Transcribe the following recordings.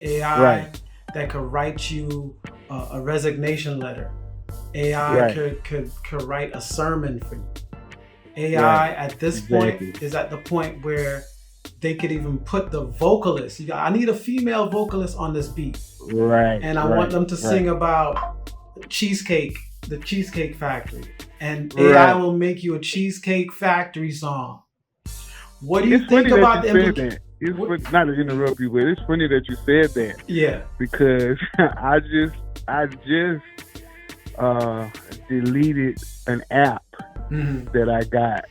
AI Right. that could write you a resignation letter. AI Right. could write a sermon for you. AI Right. at this point Exactly. is at the point where they could even put the vocalist. I need a female vocalist on this beat, Right. and I want Right. them to Right. sing about cheesecake, the Cheesecake Factory, and AI Right. will make you a Cheesecake Factory song. What do you It's think funny that about you the said implication? that. It's not to interrupt you, but it's funny that you said that Yeah. because I just uh deleted an app Mm-hmm. that I got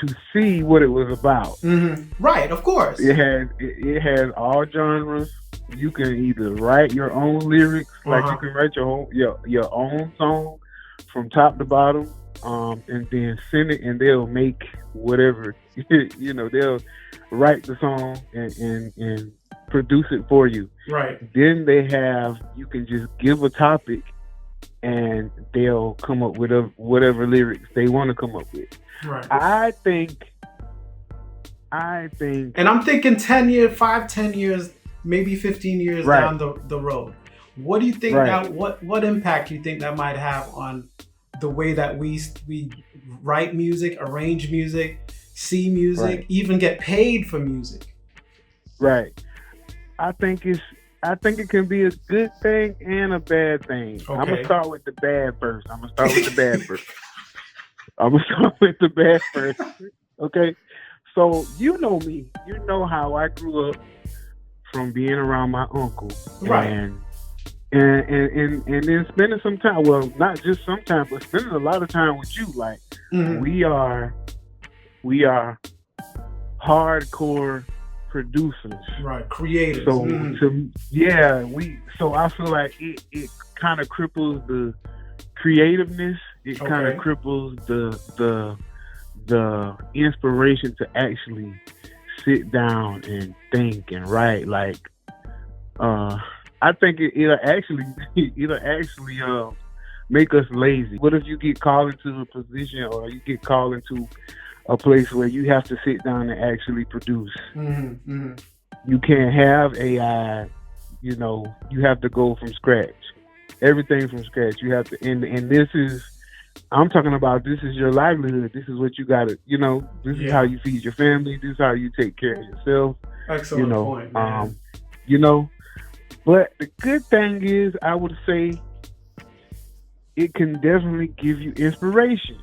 to see what it was about. Mm-hmm. Right. Of course. It has all genres. You can either write your own lyrics, Uh like you huh. can write your own song from top to bottom, and then send it, and they'll make whatever they'll write the song and produce it for you. Right. Then they have you can just give a topic, and they'll come up with whatever lyrics they want to come up with. Right. I think I think And I'm thinking 10 years, 5, 10 years, maybe 15 years right, down the road. What do you think right, that what impact do you think that might have on the way that we write music, arrange music, see music, right, even get paid for music? right. I think it's I think it can be a good thing and a bad thing. I'm gonna Okay. start with the bad first. I'm gonna start with the bad first. I'm gonna start with the bad first. Okay. So you know me. You know how I grew up from being around my uncle Right. and then spending some time. Well, not just some time, but spending a lot of time with you. Like Mm-hmm. we are we are hardcore producers. Right. Creators. So Mm-hmm. to yeah, we so I feel like it kind of cripples the creativeness. It kind of Okay. cripples the inspiration to actually sit down and think and write. Like uh, I think it'll actually make us lazy. What if you get called into a position or you get called into a place where you have to sit down and actually produce? Mm-hmm. Mm-hmm. You can't have AI. You have to go from scratch. Everything from scratch. You have to, and this is, I'm talking about. This is your livelihood. This is what you got to. This is how Yeah. you feed your family. This is how you take care of yourself. You Excellent know, point, man. um, you know. But the good thing is, I would say, it can definitely give you inspiration.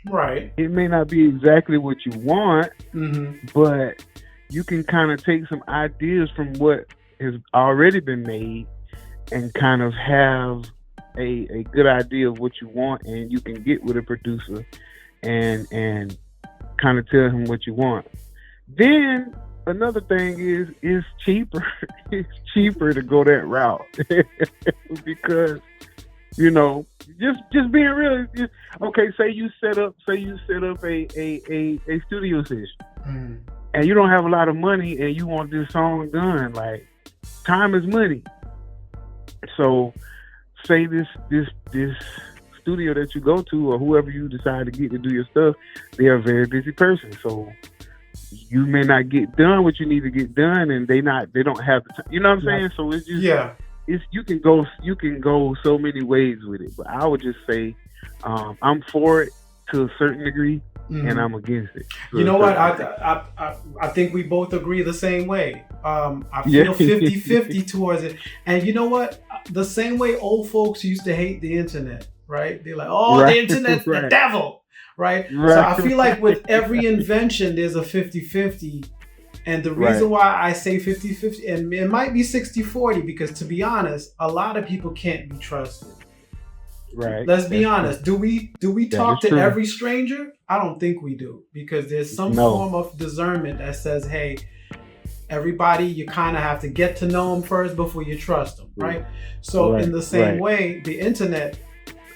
Right. It may not be exactly what you want, Mm-hmm. but you can kind of take some ideas from what has already been made and kind of have a good idea of what you want, and you can get with a producer and kind of tell him what you want. Then another thing is it's cheaper. It's cheaper to go that route because just being real. Okay, say you set up a studio session Mm-hmm. and you don't have a lot of money and you want this song done. Like, time is money. So say this studio that you go to or whoever you decide to get to do your stuff, they're a very busy person. So you may not get done what you need to get done, and they don't have the time. You know what I'm Right. saying? So it's just Yeah. it's you can go so many ways with it. But I would just say I'm for it to a certain degree, and Mm-hmm. I'm against it You to a know what? certain degree. I think we both agree the same way. I Yeah. feel 50-50 towards it. And you know what? The same way old folks used to hate the internet, right? They're like, oh, the Right. internet's the Right. devil, right? So Right. I feel like with every invention, there's a 50-50. And the Right. reason why I say 50-50, and it might be 60-40, because to be honest, a lot of people can't be trusted. Right. Let's be That's true. honest. Do we That talk is to true. every stranger? I don't think we do, because there's some No. form of discernment that says, hey, everybody, you kind of have to get to know them first before you trust them, right? So in Right. the same Right. way, the internet,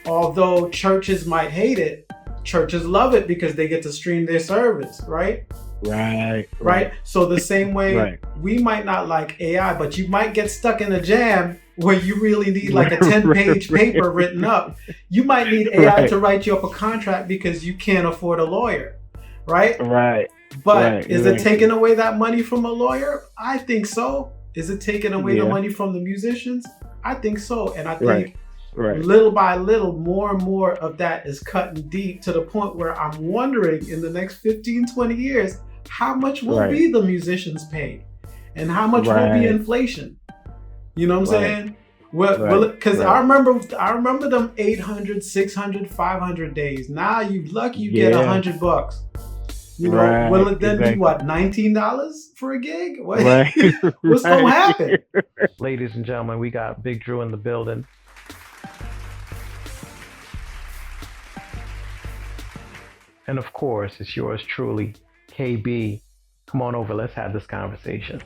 although churches might hate it, churches love it because they get to stream their service, right? Right. Right? So the same way, Right. we might not like AI, but you might get stuck in a jam where you really need like a 10-page paper written up. You might need AI Right. to write you up a contract because you can't afford a lawyer, right? Right. But Right. is it Exactly. taking away that money from a lawyer? I think so. Is it taking away the Yeah. money from the musicians? I think so. And I Right. think Right. little by little, more and more of that is cutting deep to the point where I'm wondering in the next 15, 20 years, how much will Right. be the musicians paid? And how much will be Right. inflation? You know what I'm Right. saying? Well, because Right. I remember them 800, 600, 500 days. Now you lucky you get Yeah. $100. You know, Right. will it then be Exactly. what, $19 for a gig? What, Right. what's gonna happen? Ladies and gentlemen, we got Big Drew in the building. And of course, it's yours truly, KB. Come on over, let's have this conversation.